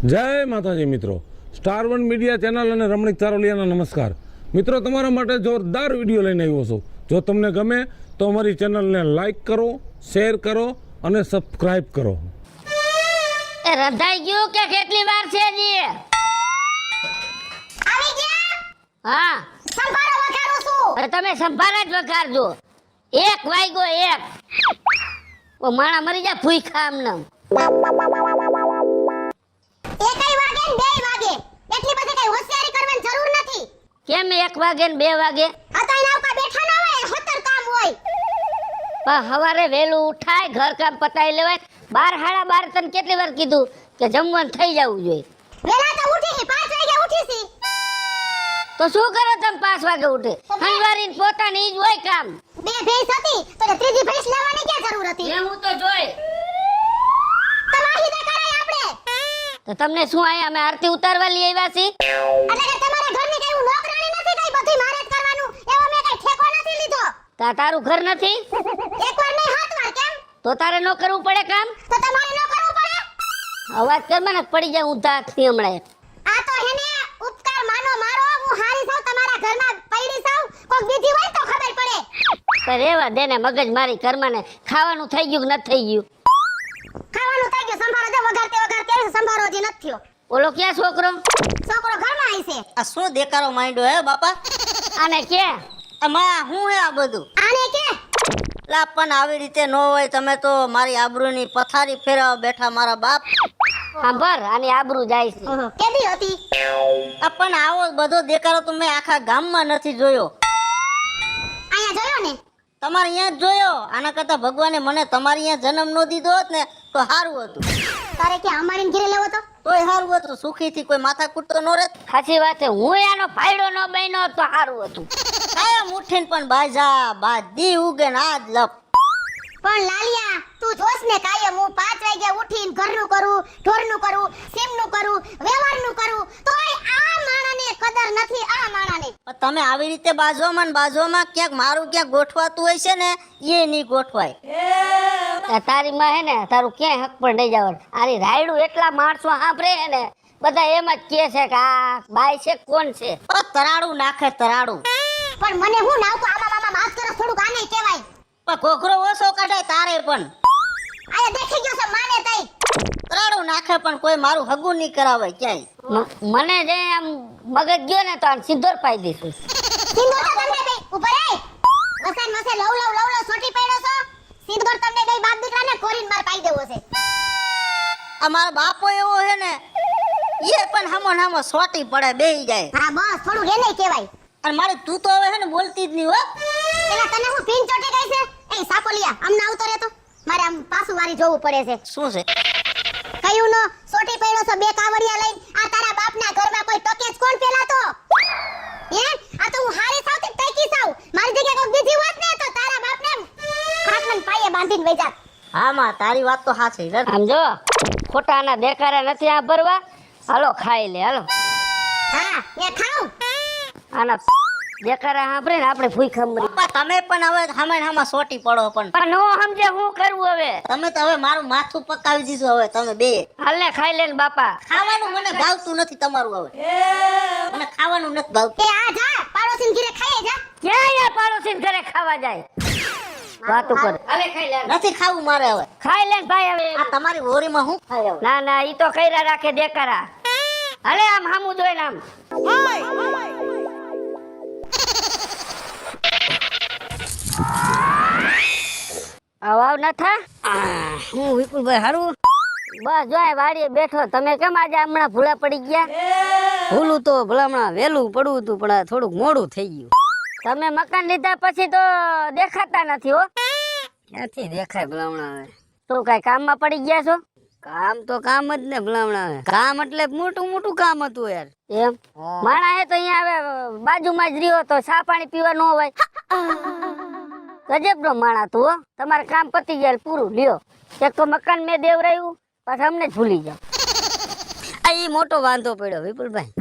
જય માતાજી મિત્રો, સ્ટાર વન મીડિયા ચેનલ અને રમણીક ચારોલિયાના નમસ્કાર. મિત્રો, તમારા માટે જોરદાર વિડીયો લઈને આવ્યો છું. જો તમને ગમે તો અમારી ચેનલને લાઈક કરો, શેર કરો અને સબસ્ક્રાઇબ કરો. એ રંધાઈ ગયું કે કેટલી વાર છે જી? આવી ગયા? હા, સંભારો વઘારું છું. અરે તમે સંભાર જ વઘારજો. એક વાગ્યો એક. ઓ માણા મરી જા ભૂખ્યા આમને. એકઈ વાગે ને બેય વાગે. એટલી બધી કઈ હોશિયારી કરવાની જરૂર નથી. કેમ 1 વાગે ને 2 વાગે? આ તો એના ઉપર બેઠા ના હોય, હોતર કામ હોય. પણ હવારે વહેલું ઉઠાય, ઘર કામ પતાવી લેવાય. 12 તને કેટલી વાર કીધું કે જમવાનું થઈ જવું જોઈએ. વેલા તો ઉઠી છી, 5 વાગે ઉઠી છી. તો શું કરો તમે 5 વાગે ઉઠે? હંજવારીને પોતાની ઈ જ હોય કામ. બે ભેંસ હતી તો ત્રીજી ભેંસ લેવાની ક્યાં જરૂર હતી? હું તો જોઈ. તમારી દે કરાય આપણે. તો તમને શું આયા અમે આરતી ઉતારવા લઈ આવ્યા છીએ? એટલે કે તમારા ઘરની કઈ હું નોકરાણી નથી, કઈ બધી મારે જ કરવાનું એવો મેં કઈ ઠેકો નથી લીધો. તારું ઘર નથી? એકવાર નહીં 7 વાર કેમ? તો તારે ન કરવું પડે કામ? તો તમારે ન કરવું પડે? અવાજ કરમાં ને પડી જાય ઊંધા આંખથી હમણાં. આ તો હેને ઉપકાર માનો મારો, હું હારી સાવ તમારા ઘરમાં પૈડી સાવ, કોક બીજી હોય તો ખબર પડે. પણ રેવા દે ને, મગજ મારી ઘરમાં ને ખાવાનું થઈ ગયું કે નથી થઈ ગયું? ખાવાનું થઈ ગયું, સંભારો જો વઘારતે સંભારો હજી નથી થયો. ઓલો ક્યાં છોકરો? છોકરો ઘરમાં આવી છે. આ શું દેકારો માંડ્યો હે બાપા? આને કે આમાં શું હે આ બધું? આને કે લા પણ આવી રીતે ન હોય. તમે તો મારી આબરૂની પથારી ફેરવા બેઠા મારા બાપ. સાંભળ, આની આબરૂ જાય છે. કેદી હતી? આ પણ આવો બધો દેકારો તો મેં આખા ગામમાં નથી જોયો. આયા જોયો ને? તમારે અહીંયા જ જોયો. આના કરતા ભગવાને મને તમારી અહીંયા જન્મ નો દીધો હોત ને તો સારું હતું. તારે કે અમારીને ઘરે લેવો તો? તોય સારું હતું, સુખીથી કોઈ માથાકૂટ તો ન રહેત. સાચી વાત છે. હું આનો ફાયડો ન બન્યો તો સારું હતું. કાયમ ઉઠીને પણ બાજા બાદી ઉગે ને આજ લપ. પણ લાલિયા, તું જોસ ને કાયમ હું 5 વાગે ઉઠીને ઘરનું કરું, ઢોરનું કરું, સીમનું કરું, વ્યવહારનું કરું, તોય આ માણાને કદર નથી. આ માણાને પણ તમે આવી રીતે બાજવામાં ને બાજવામાં ક્યાંક મારું ક્યાંક ગોઠવાતું હોય છે ને, એ નહીં ગોઠવાય. તારી માં હે ને, તારું ક્યાંય હક પણ નહીં જવાનું. આરી રાયડું એટલા માણસો સાંભળે હે ને, બધા એમ જ કહે છે કે આ બાઈ છે કોણ છે. તરાડું નાખે તરાડું. પણ મને હું નાવતો આમાં મામા વાત કરો, થોડુંક આને કહેવાય. પણ ઘોઘરો ઓછો કાઢાય તારે પણ. આયા દેખી ગયો છે માને તઈ. તરાડું નાખે પણ કોઈ મારું હગું નહીં કરાવે ક્યાંય. મને જે આમ મગજ ગયો ને તો આને સિંદૂર પાઈ દઈશું. સિંદૂર તો તમને બે ઉપર એ વસાન વસે લવ સોટી પડ્યો છો. સિંદૂર તમને બે બાપ દીકરાને કોરીન માર પાઈ દેવો છે. આ મારો બાપો એવો છે ને, એ પણ હામો સોટી પડે બેહી જાય. હા બસ, થોડું એને કહેવાય. અને મારી તું તો હવે છે ને બોલતી જ નહીં હો. એલા તને હું પિન ચોટી ગઈ છે? એ સાપોલિયા આમને આવતો રહેતો, મારે આમ પાછું વારી જોવું પડે છે. શું છે? કયું નો સોટી પડ્યો છો બે કાવડિયા લઈને? આ તારા બાપના ઘરમાં કોઈ ટકે જ કોણ પેલા તો? હે આ તો હું હારી સાવતી ટકી સાવ. મારી જગ્યાએ કોઈ બીજી હોત ને તો તારા બાપને ખાટલાના પાયે બાંધીને વઈ જાત. હા માં, તારી વાત તો સાચી. આમ જો, ખોટાના દેખારા નથી આ ભરવા. હાલો ખાઈ લે, હાલો. હા એ ખાવ. આના દેખારા સાંભળે ને આપણે ભૂખા મરી. પપ્પા તમે પણ હવે હામાં સોટી પડો. પણ નો સમજે શું કરવું હવે? તમે તો હવે મારું માથું પકાવી દીધું. હવે તમે બે હાલ ને ખાઈ લે ને બાપા. ખાવાનું મને ભાવતું નથી તમારું. હવે મને ખાવાનું નથી ભાવતું. એ આ જા પાડોશીને ઘરે ખાઈ જા. ક્યાં યા પાડોશીને ઘરે ખાવા જાય? વાતો કરે. હાલે ખાઈ લે. નથી ખાવું મારે હવે. ખાઈ લે ને ભાઈ હવે. આ તમારી હોરીમાં હું ખાય હવે? ના ના, ઈ તો કઈરા રાખે દેખારા. હાલે આમ હામું જોઈને આમ. આવ ન થા. હું વિપુલભાઈ હારું. બસ જોય વાડીએ બેઠો. તમે કેમ આજે હમણાં ભૂલા પડી ગયા? ભૂલું તો ભલામણા વહેલું પડવું હતું, પણ આ થોડુંક મોડું થઈ ગયું. તમે મકાન લીધા પછી તો દેખાતા નથી હો. ક્યાંથી દેખાય ભલામણા? હવે તો કઈ કામમાં પડી ગયા છો? કામ તો કામ જ ને ભલામણા. હવે કામ એટલે મોટું કામ હતું યાર. એમ માણા હે તો અહીંયા હવે બાજુમાં જ રહ્યો તો ચા પાણી પીવા ન હોય. ગજબનો માણા તું હો. તમારે કામ પતી ગયા પૂરું લ્યો. એક તો મકાન મેં દેવરાયું, પાછા અમને જ ભૂલી જાવ. આ ઈ મોટો વાંધો પડ્યો વિપુલભાઈ,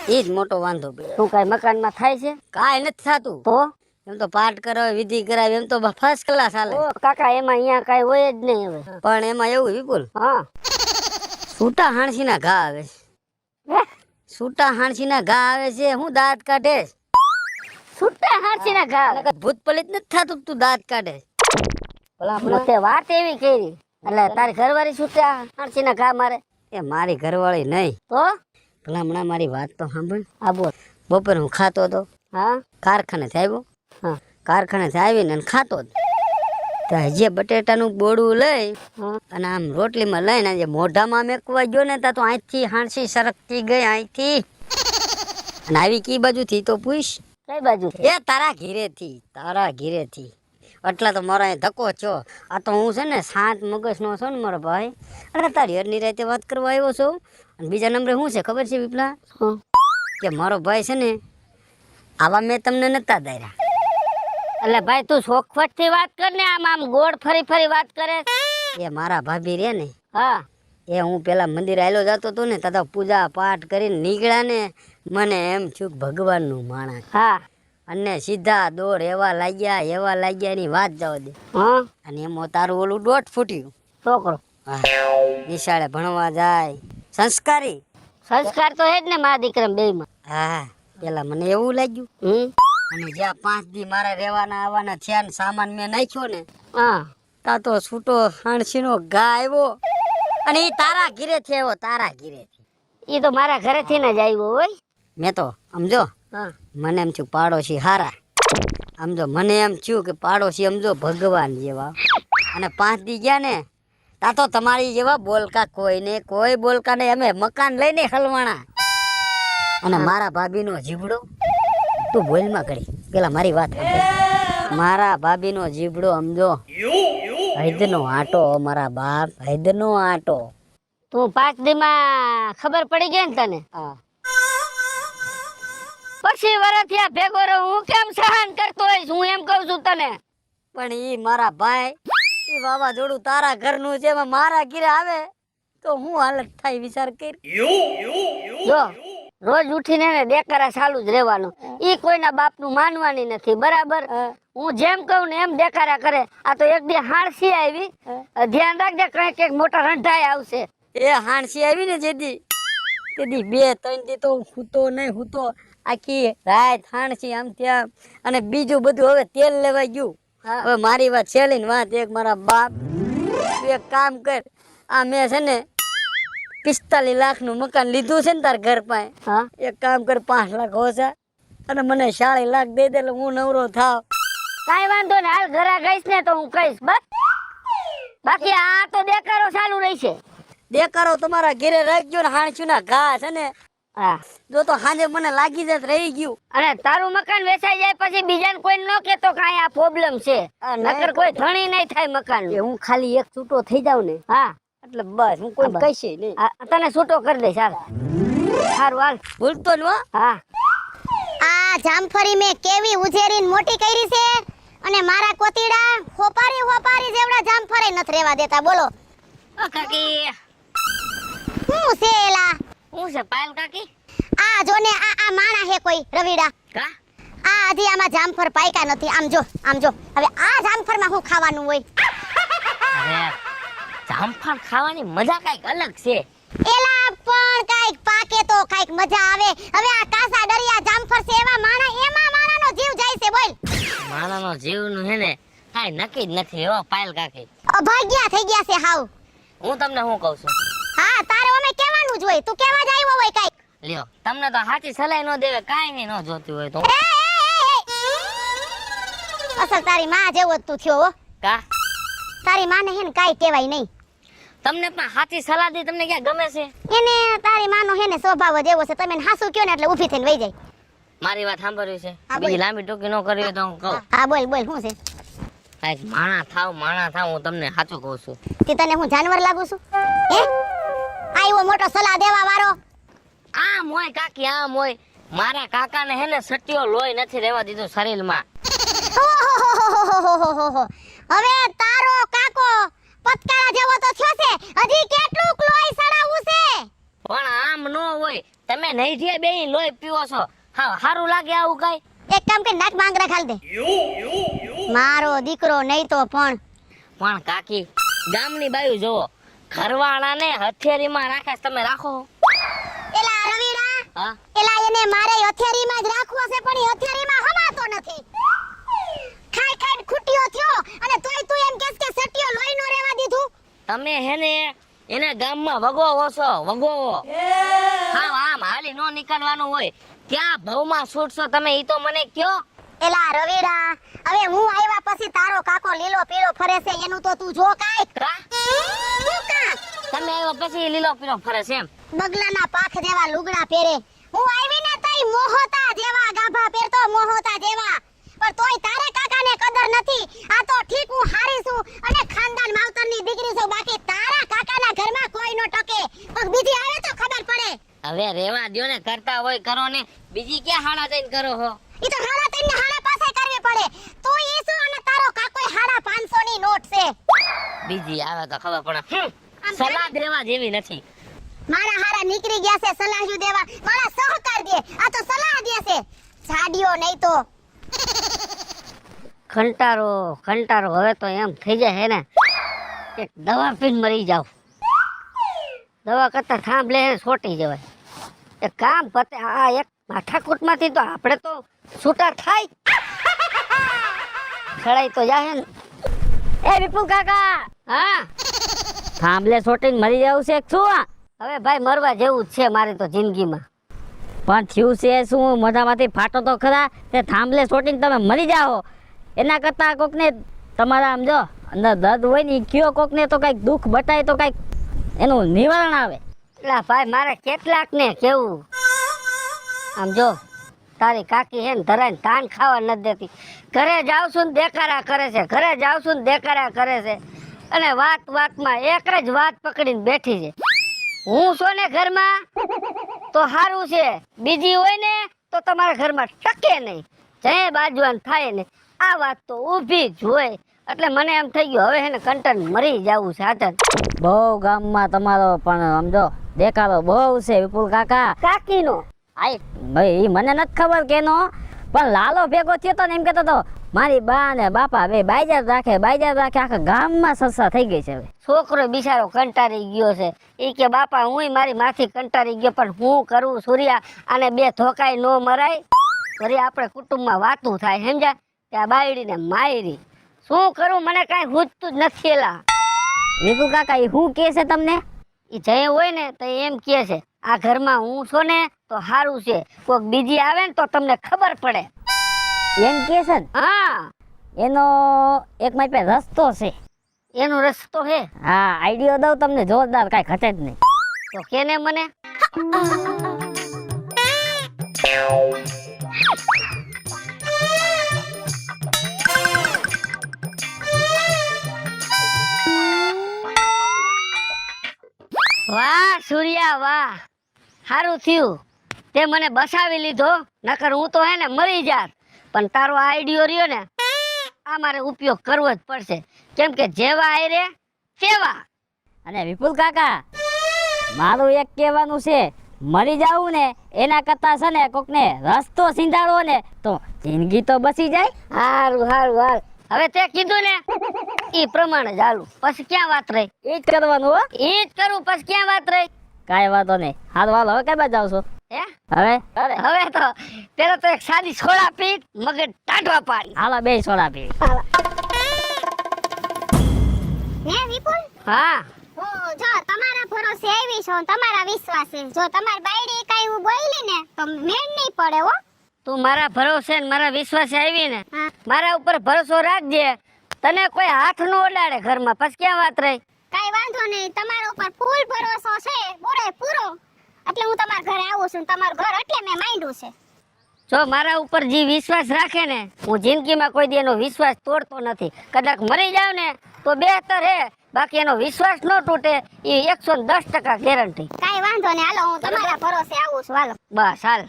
એ જ મોટો વાંધો પડ્યો. શું કઈ મકાનમાં થાય છે? કાંઈ નથી થતું. તો એમ તો પાઠ કરાવે, વિધિ કરાવે, એમ તો ફર્સ્ટ ક્લાસ હાલે. ઓ કાકા એમાં અહીંયા કઈ હોય જ નહીં હવે. પણ એમાં એવું વિપુલ, હા સૂટા હાણસીના ઘા આવે છે. સૂટા હાણસીના ઘા આવે છે. હું દાંત કાઢે છૂટા હાંસીના ઘા. ભૂત પલિત નથી થતું તું દાંત કાઢે. ભલા હમણાં તે વાત એવી કરી એટલે તારી ઘરવાળી છૂટા હાંસીના ઘા મારે એ મારી ઘરવાળી નહીં. તો ભલા હમણાં મારી વાત તો સાંભળ. આ બોલ. બપોરે હું ખાતો હતો, હા કારખાનેથી આવ્યો. હા કારખાનેથી આવીને અને ખાતો હતો. તો હજી બટેટાનું બોડું લઈ હા અને આમ રોટલીમાં લઈને આજે મોઢામાં મેકવા ગયો ને તા તો અહીંથી હાણસી સરકતી ગઈ અહીંથી. અને આવી કી બાજુથી તો પૂછ. કઈ બાજુ એ તારા ઘીરેથી, તારા ઘીરેથી. એટલા તો મારો અહીં ધક્કો છો. આ તો હું છે ને શાંત મગજનો છું ને મારો ભાઈ. અને તારી હરની રાતે વાત કરવા આવ્યો છું. અને બીજા નંબરે શું છે ખબર છે વિપલા? હા. કે મારો ભાઈ છે ને આવા મેં તમને નતા દાર્યા. એટલે ભાઈ તું શોખવટ થી વાત કર ને આમ આમ ગોળ ફરી ફરી વાત કરે. એ મારા ભાભી રે ને હા એ હું પેલા મંદિર આવેલો જતો હતો ને તથા પૂજા પાઠ કરીને નીકળ્યા ને મને એમ છું કે ભગવાનનું માણસ. હા અને સીધા દોર એવા લાગ્યા એની વાત જવા દે. હા અને એમાં તારું ઓલું દોઢ ફૂટ્યું. છોકરો હા, નિશાળે ભણવા જાય, સંસ્કારી. સંસ્કાર તો હે જ ને મારા દીકરા બે માં. હા પેલા મને એવું લાગ્યું. અને જ્યાં 5 દી મારા રહેવાના આવવાના થયા ને સામાન મેં નાખ્યો ને હા તા તો છૂટો હાણસીનો ઘા આવ્યો. અને એ તારા ઘીરેથી આવ્યો, તારા ઘીરેથી. એ તો મારા ઘરેથી ને જ આવ્યો હોય. મેં તો સમજો હા મને એમ થયું પાડોશી હારા. સમજો મને એમ થયું કે પાડોશી સમજો ભગવાન જેવા. અને 5 દી ગયા ને તા તો તમારી જેવા બોલકા કોઈ બોલકા નહીં. અમે મકાન લઈને હલવાણા. અને મારા ભાભીનો જીબડો તું બોલમાં કરી પેલા મારી વાત સાંભળ. મારા ભાભીનો જીબડો સમજો હૈદનો આટો. મારા બાપ હૈદનો આટો. તું 5 દી માં ખબર પડી ગઈ ને તને. હા પછી વરથી આ ભેગો રહું હું કેમ સહન કરતો હોઈશ હું એમ કહું છું તને. પણ ઈ મારા ભાઈ ઈ વાવાઝોડું તારા ઘરનું છે. એમાં મારા ઘરે આવે તો હું હાલત થાય વિચાર કર. જો રોજ ઉઠીને ને દેકારા ચાલુ જ રહેવાનું. ઈ કોઈના બાપનું માનવાની નથી બરાબર. હું જેમ કહું ને એમ દેકારા કરે. આ તો એક દી હાણસી આવી ધ્યાન રાખજે કઈક મોટા રંધાઈ આવશે. એ હાણસી આવી ને જેદી તેદી 2-3 દી તો હૂતો નહીં હૂતો. આખી રાત હાણસી આમ ત્યાં. અને બીજું બધું હવે તેલ લેવાઈ ગયું. હવે મારી વાત છેલ્લી ને વાત એક મારા બાપ એક કામ કર. આ મેં છે ને 45 લાખનું મકાન લીધું છે ને તાર ઘર પાસે. હા એક કામ કર 5 લાખ ઓછા અને મને 40 લાખ દઈ દે એટલે હું નવરો થાવ. કાઈ વાંધો ને હાલ ઘરે ગઈશ ને તો હું કહીશ બસ. બાકી આ તો દેકારો ચાલુ રહેશે. દેકારો તમારા ઘરે રાખજો ને હાણસુના ઘા છે ને હા જો તો સાંજે મને લાગી જાય તો રહી ગયું. અને તારું મકાન વેચાઈ જાય પછી બીજાને કોઈ ન કેતો કાંઈ આ પ્રોબ્લેમ છે. નકર કોઈ ધણી નહીં થાય મકાન. કે હું ખાલી એક છૂટો થઈ જાઉં ને હા એટલે બસ હું કોઈ કહીશ નહીં. તને છૂટો કરી દઈશ હાલ. સારું હાલ ભૂલતો ન હો. હા આ જામફળી મેં કેવી ઉજેરીને મોટી કરી છે અને મારા કોતીડા હોપારી જેવડા જામફળી નથી રહેવા દેતા. બોલો ઓ કાકી હું છે એલા? હું છે પાયલ કાકી? આ જો ને આ માણા હે કોઈ રવિડા. કા આ હજી આમાં જામફળ પાયકા નથી. આમ જો હવે આ જામફળમાં હું ખાવાનું હોય? અરે જામફળ ખાવાની મજા કઈક અલગ છે. એલા પણ કાઈક પાકે તો કાઈક મજા આવે. હવે આ કાસા દરિયા જામફળ છે એવા માણા એમાં માણાનો જીવ જાય છે. બોલ માણાનો જીવનું હે ને કાઈ નક્કી જ નથી હો પાયલ કાકી. અભાગ્યા થઈ ગયા છે હાવ. હું તમને શું કહું છું હા તારે અમે કહેવાનું જ હોય. તું કેવા જ આવ્યો હોય કાઈક. લ્યો તમને તો સાચી સલાહ ન દેવે કાઈ નહીં ન જોતી હોય તો. અસલ તારી માં જેવો જ તું થયો હો. કા તારી માને હે ને કાઈ કહેવાય નહીં. તમને પણ સાચી સલાહ દી તમને ક્યાં ગમે છે? એને તારી માનો હે ને સ્વભાવ જ એવો છે. તમે હાસુ કયો ને એટલે ઊભી થઈને વઈ જાય. મારી વાત સાંભળવી છે હા, બોલ. બીજી લાંબી ટૂંકી ન કરવી હોય તો હું કહું. હા બોલ શું છે? કાંઈક માણા થાવ હું તમને સાચું કહું છું. તે તને હું જાનવર લાગુ છું? હે આયો મોટો સલાહ દેવા વાળો. આમ હોય કાકી આમ હોય. મારા કાકાને હે ને સટ્ટીઓ લોહી નથી રહેવા દીધું શરીરમાં. ઓહોહોહોહોહોહોહો. હવે તારો કાકો પતકારા જેવો તો થયો છે. હજી કેટલું લોહી સડાવું છે? પણ આમ ન હોય. તમે નહીં જે બે લોહી પીવો છો હા સારું લાગે આવું કઈ? એક કામ કરી નાક માંગરા ખાલ દે. મારો દીકરો નહીં તો પણ કાકી ગામની બાયું જોવો ઘરવાળાને હથિયારીમાં રાખે છે, તમે રાખો? એલા રવિડા, હા એલા એને મારે હથિયારીમાં જ રાખવો છે, પણ એ હથિયારીમાં હમાતો નથી. ખાઈ ખાઈ ખૂટ્યો થયો અને તોય તું એમ કહેસ કે સટિયો લોહી નો રહેવા દીધું. તમે હેને એને ગામમાં વગોવો છો, વગોવો. હા આમ હાલી નો નીકળવાનું હોય. ક્યાં ભવમાં છૂટશો તમે, ઈ તો મને કયો. એલા રવિડા, હવે હું આવ્યા પછી તારો કાકો લીલો પીળો ફરે છે એનું તો તું જો કાઈ. કા? તું કા તમે આવ્યા પછી લીલો પીળો ફરે છે એમ? બગલાના પાખ જેવા લુગડા પહેરે. હું આવીને તઈ મોહતા જેવા ગાભા પહેરતો, મોહતા જેવા. પણ તોય તારે કાકાને કદર નથી. આ તો ઠીક હું હારી છું અને ખાનદાન માવતરની દીકરી છું, બાકી તારા કાકાના ઘરમાં કોઈ નો ટકે. પણ બીજી આવે તો ખબર પડે. હવે રેવા દ્યો ને, કરતા હોય કરો ને, બીજી ક્યાં હાડા જઈને કરો હો? ઈ તો હાડા તઈને હાડા પાસે કરવી પડે. તું ઈ શું અને તારો કાકોય હાડા 500 ની નોટ છે. બીજી આવે તો ખબર પડે. સલાહ દેવા જેવી નથી. મારા હારા નીકળી ગયા છે સલાહ્યું દેવા. મારા સહકાર દે, આ તો સલાહ દે છે. સાડિયો નહીં તો કંટારો હવે તો એમ થઈ જાય હે ને કે દવા પીને મરી જાવ. દવા કરતા થાંભલે છોટી જવાય. એક કામ પતે, આ એક માથાકૂટમાંથી તો આપણે તો છૂટા થાય. ખડાઈ તો જાય ને. એ વિપુલ કાકા, હા થાંભલે છોટીને મરી જવું છે શું? હવે ભાઈ મરવા જેવું જ છે મારી તો જિંદગીમાં. પણ થયું છે શું? મોઢામાંથી ફાટો તો ખરા. તે થાંભલે છોટીને તમે મરી જાઓ એના કરતા કોકને તમારા આમ જો અંદર દર્દ હોય ને કયો કોકને તો કઈક દુઃખ બતાય તો કઈક એનું નિવારણ આવે. એટલે ભાઈ મારે કેટલાક ને કેવું, આમ જો તારી કાકી હે ને ધરાઈને તાન ખાવા નથી દેતી. ઘરે જાવ છું ને દેકારા કરે છે, ઘરે જાવ છું ને દેકારા કરે છે, અને વાતમાં એક જ વાત પકડીને બેઠી છે. હું છું ને ઘરમાં તો સારું છે, બીજી હોય ને તો તમારા ઘરમાં ટકે નહીં, જય બાજવાન થાય ને. આ વાત તો ઊભી જ હોય. એટલે મને એમ થઈ ગયું હવે હે ને કંટન મરી જવું છે. હાથન બહુ ગામમાં તમારો પણ સમજો દેખાડો બહુ છે વિપુલ કાકા. કાકીનો આય ભાઈ મને નથી ખબર કેનો, પણ લાલો ભેગો થયો તો ને એમ કહેતો તો મારી બા ને બાપા બે બાઈજાર રાખે આખા ગામમાં સસ્તા થઈ ગઈ છે. હવે છોકરો બિચારો કંટાળી ગયો છે. એ કે બાપા હું મારી માથી કંટાળી ગયો, પણ હું કરું સૂર્યા, અને બે ધોકાઈ નો મરાય. ઘરે આપણે કુટુંબમાં વાતું થાય સમજ્યા કે આ બાયડીને માયરી. શું કરું મને કાંઈ ગુજતું જ નથી. એલા વિપુલ કાકા એ શું કહે છે તમને? એ જય હોય ને તો એમ કહે છે આ ઘરમાં હું છું ને તો સારું છે, કોઈક બીજી આવે ને તો તમને ખબર પડે એમ કહે છે ને. હા એનો એક મારી પાસે રસ્તો છે. એનો રસ્તો છે? હા આઈડિયો દઉં તમને જોરદાર, કાંઈ ઘટે જ નહીં. તો કેને મને? વાહ સૂર્યા વાહ, સારું થયું તે મને બસાવી લીધો, નકર હું તો હે ને મરી જાત. પણ તારો આઈડિયો રહ્યો ને આ મારે ઉપયોગ કરવો જ પડશે, કેમ કે જેવા આયરે તેવા. અને વિપુલ કાકા મારું એક કહેવાનું છે, મરી જાવું ને એના કરતા છે ને કોકને રસ્તો સિંધાડવો ને તો જિંદગી તો બસી જાય. હારું હારું હાલ, હવે તે કીધું ને ઈ પ્રમાણે જ હાલું. પછી ક્યાં વાત રહી? એ જ કરવાનું હો, એ જ કરું. પછી ક્યાં વાત રહી? કાંઈ વાતો નહીં. હાલ હાલ હવે કઈ બાજુ જાવ છો? હે હવે તો પેલા તો એક સાદી સોડા પી મગજ ટાઢવા પાડી. હાલો બે સોડા પી. હે વિપુલ, હા હું જો તમારા ભરોસે આવી છું, તમારા વિશ્વાસે જો તમારી બાયડી કાઈ હું બોલી ને તો મેળ નહીં પડે હો. તું મારા ભરોસે ને મારા વિશ્વાસે આવી ને, હા. મારા ઉપર ભરોસો રાખજે. તને કોઈ હાથ નો ઓડાડે ઘરમાં. પછી ક્યાં વાત રહી? કાઈ વાંધો નહીં, તમારા ઉપર ફૂલ ભરોસો છે, પૂરે પૂરો. એટલે હું તમારા ઘરે આવું છું, તમારું ઘર એટલે મેં માંડ્યું છે. જો મારા ઉપર જે વિશ્વાસ રાખે ને, હું જિંદગીમાં કોઈ દી એનો વિશ્વાસ તોડતો નથી. કદાચ મરી જાવ ને તો બેહતર હે, બાકી એનો વિશ્વાસ ન તૂટે એ 110% ગેરંટી. કાઈ વાંધો નહીં, હાલો હું તમારા ભરોસે આવું છું. હાલો બસ હાલ,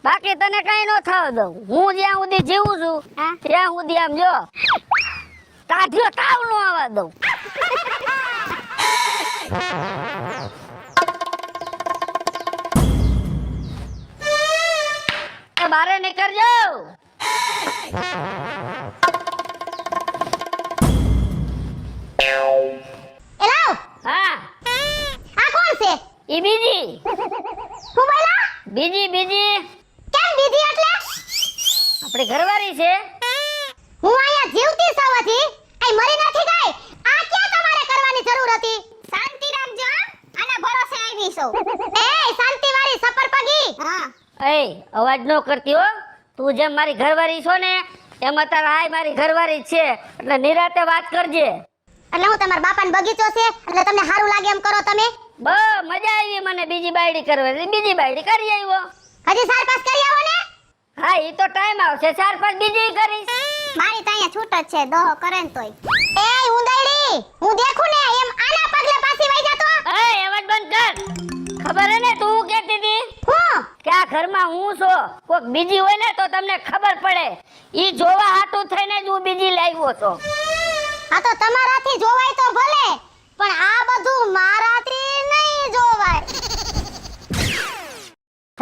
બાકી તને કઈ ન થવા દઉં. હું જ્યાં સુધી જીવું છું હા? ત્યાં સુધી આમ જો તાઢ્યો તાવ નો આવવા દઉં. બારે નીકળજો. એલાવ હા બીજી કેમ બીજી એટલે આપણી ઘરવાળી છે. હું અહીંયા જીવતી છું હજી કઈ મરી નથી ગઈ આ ક્યાં તમારે કરવાની જરૂર હતી શાંતિ રાખજો આના ભરોસે આવી છું એ શાંતિ વાળી સપર પગી હા એ અવાજ ન કરતી હો. તું જેમ મારી ઘરવાળી છો ને એમ તારા આય મારી ઘરવાળી જ છે એટલે નિરાતે વાત કરજે. એટલે હું તમારા બાપાનો બગીચો છે એટલે તમને સારું લાગે એમ કરો તમે મજા આવી મને બીજી બાયડી કરવાની. બીજી બાયડી કરી આવ્યો. હજી સાર પાસ કરી આવો ને હા ઈ તો ટાઈમ આવશે 4-5 બીજી કરીશ. મારી તો અહીંયા છૂટ જ છે દોહો કરે ને તોય એ ઉંદરડી હું દેખું ને એમ આના પગલે પાછી વઈ જાતો એ અવાજ બંધ કર. ખબર હે ને તું હું કહેતી હતી હું કે આ ઘરમાં હું છું કોક બીજી હોય ને તો તમને ખબર પડે. ઈ જોવા હાટું થઈને જ હું બીજી લાવ્યો છું. આ તો તમારાથી જોવાય તો ભલે પણ આ બધું મારાથી નહીં જોવાય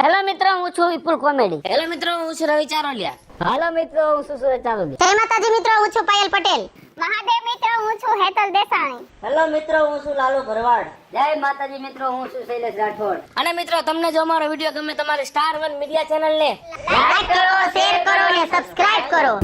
હેલો મિત્રો હું છું વિપુલ કોમેડી. હેલો મિત્રો, હું છું રવિ ચારોલિયા. હાલો મિત્રો હું છું સુરજ ચાલુલિયા. જય માતાજી મિત્રો હું છું પાયલ પટેલ મહાદેવ મિત્રો હું છું હેતલ દેસાણી હેલો મિત્રો, હું છું લાલુ ભરવાડ. જય માતાજી મિત્રો હું છું શૈલેષ રાઠોડ. અને મિત્રો, તમને જો અમારો વિડીયો ગમે તમારી સ્ટાર 1 મીડિયા ચેનલ ને લાઈક કરો શેર કરો અને સબસ્ક્રાઇબ કરો